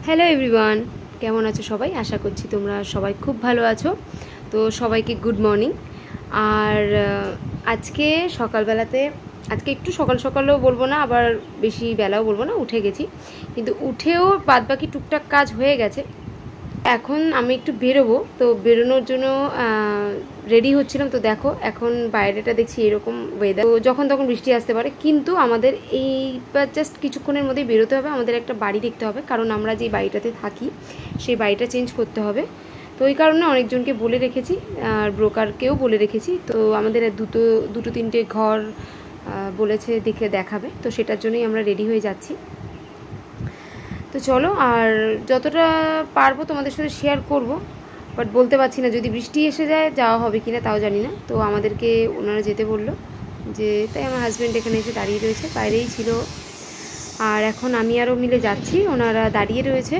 Hello everyone, কেমন আছো সবাই? আশা করছি তোমরা সবাই খুব ভালো আছো। তো সবাইকে গুড মর্নিং। আর আজকে সকালবেলাতে, আজকে একটু সকাল সকালেও বলবো না, আবার বেশি বেলাও বলবো না, উঠে গেছি। কিন্তু উঠেও বাদবাকি টুকটাক কাজ হয়ে গেছে। এখন আমি একটু বেরোবো, তো বেরোনোর জন্য রেডি হচ্ছিলাম। তো দেখো এখন বাইরেটা দেখছি এরকম ওয়েদার, তো যখন তখন বৃষ্টি আসতে পারে। কিন্তু আমাদের এইবার জাস্ট কিছুক্ষণের মধ্যেই বেরোতে হবে। আমাদের একটা বাড়ি দেখতে হবে, কারণ আমরা যে বাড়িটাতে থাকি সেই বাড়িটা চেঞ্জ করতে হবে। তো ওই কারণে অনেকজনকে বলে রেখেছি, আর ব্রোকারকেও বলে রেখেছি। তো আমাদের দুটো তিনটে ঘর বলেছে দেখাবে, তো সেটার জন্যই আমরা রেডি হয়ে যাচ্ছি। তো চলো, আর যতটা পারবো তোমাদের সাথে শেয়ার করব, বাট বলতে পারছি না যদি বৃষ্টি এসে যায় যাওয়া হবে কি না তাও জানি না। তো আমাদেরকে ওনারা যেতে বললো, যে তাই আমার হাজব্যান্ড এখানে এসে দাঁড়িয়ে রয়েছে, বাইরেই ছিল। আর এখন আমি আরও মিলে যাচ্ছি, ওনারা দাঁড়িয়ে রয়েছে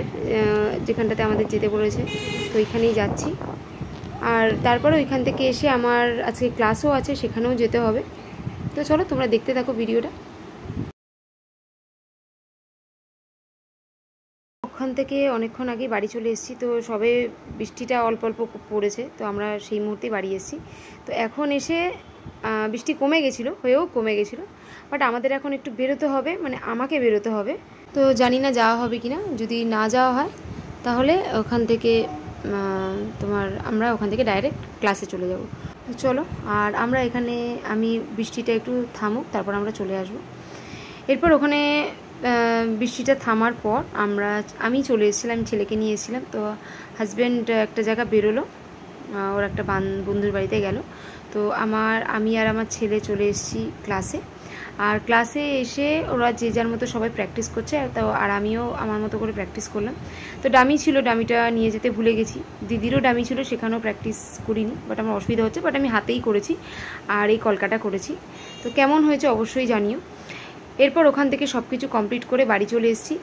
যেখানটাতে আমাদের যেতে বলেছে, তো ওইখানেই যাচ্ছি। আর তারপরে ওইখান থেকে এসে আমার আজকে ক্লাসও আছে, সেখানেও যেতে হবে। তো চলো তোমরা দেখতে থাকো ভিডিওটা। ওখান থেকে অনেকক্ষণ আগে বাড়ি চলে এসেছি। তো সবে বৃষ্টিটা অল্প অল্প পড়েছে, তো আমরা সেই মুহূর্তেই বাড়ি এসেছি। তো এখন এসে বৃষ্টি কমে গেছিলো, হয়েও কমে গেছিলো, বাট আমাদের এখন একটু বেরোতে হবে, মানে আমাকে বেরোতে হবে। তো জানি না যাওয়া হবে কি না। যদি না যাওয়া হয় তাহলে ওখান থেকে আমরা ওখান থেকে ডাইরেক্ট ক্লাসে চলে যাব। তো চলো, আর আমরা এখানে বৃষ্টিটা একটু থামুক, তারপর আমরা চলে আসবো। এরপর ওখানে বৃষ্টিটা থামার পর আমি চলে এসেছিলাম, ছেলেকে নিয়ে এসেছিলাম। তো হাজব্যান্ড একটা জায়গা বেরোলো, ওর একটা বন্ধুর বাড়িতে গেল। তো আমি আর আমার ছেলে চলে এসেছি ক্লাসে। আর ক্লাসে এসে ওরা যে যার মতো সবাই প্র্যাকটিস করছে, তো আর আমিও আমার মতো করে প্র্যাকটিস করলাম। তো ডামি ছিল, ডামিটা নিয়ে যেতে ভুলে গেছি। দিদিরও ডামি ছিল, সেখানেও প্র্যাকটিস করিনি, বাট আমার অসুবিধা হচ্ছে, বাট আমি হাতেই করেছি আর এই কলকাটা করেছি। তো কেমন হয়েছে অবশ্যই জানিও। এরপর ওখান থেকে সব কিছু কমপ্লিট করে বাড়ি চলে এসেছি।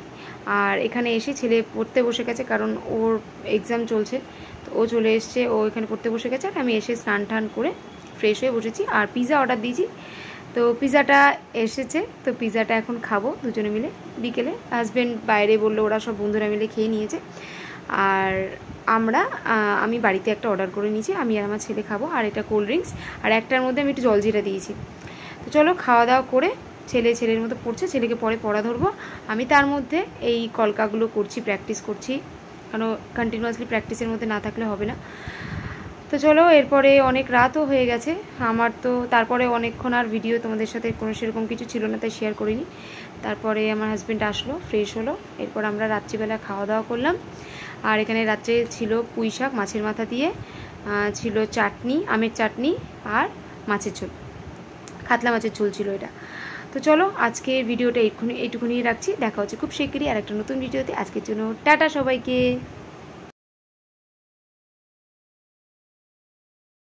আর এখানে এসে ছেলে পড়তে বসে গেছে, কারণ ওর এক্সাম চলছে। তো ও চলে এসছে, ও এখানে পড়তে বসে গেছে, আর আমি এসে স্নান টান করে ফ্রেশ হয়ে বসেছি। আর পিৎজা অর্ডার দিয়েছি, তো পিৎজাটা এসেছে। তো পিৎজাটা এখন খাবো দুজনে মিলে বিকেলে। হাজব্যান্ড বাইরে বললো, ওরা সব বন্ধুরা মিলে খেয়ে নিয়েছে। আর আমি বাড়িতে একটা অর্ডার করে নিয়েছি, আমি আর আমার ছেলে খাবো। আর এটা কোল্ড ড্রিঙ্কস, আর একটার মধ্যে আমি একটু জলজিরা দিয়েছি। তো চলো খাওয়া দাওয়া করে ছেলের মতো পড়ছে, ছেলেকে পরে পড়া ধরবো। আমি তার মধ্যে এই কলকাগুলো করছি, প্র্যাকটিস করছি, কারণ কন্টিনিউয়াসলি প্র্যাকটিসের মধ্যে না থাকলে হবে না। তো চলো, এরপরে অনেক রাতও হয়ে গেছে আমার। তো তারপরে অনেকক্ষণ আর ভিডিও তোমাদের সাথে কোনো সেরকম কিছু ছিল না, তাই শেয়ার করিনি। তারপরে আমার হাজব্যান্ড আসলো, ফ্রেশ হলো। এরপর আমরা রাত্রিবেলা খাওয়া দাওয়া করলাম। আর এখানে রাত্রে ছিল পুঁই শাক মাছের মাথা দিয়ে, ছিল চাটনি, আমের চাটনি, আর মাছের ঝোল, কাতলা মাছের ঝোল ছিল এটা। তো চলো আজকের ভিডিওটা এইটুকুনি রাখছি। দেখা হচ্ছে খুব শিগগিরই আর একটা নতুন ভিডিওতে। আজকের জন্য টাটা সবাইকে।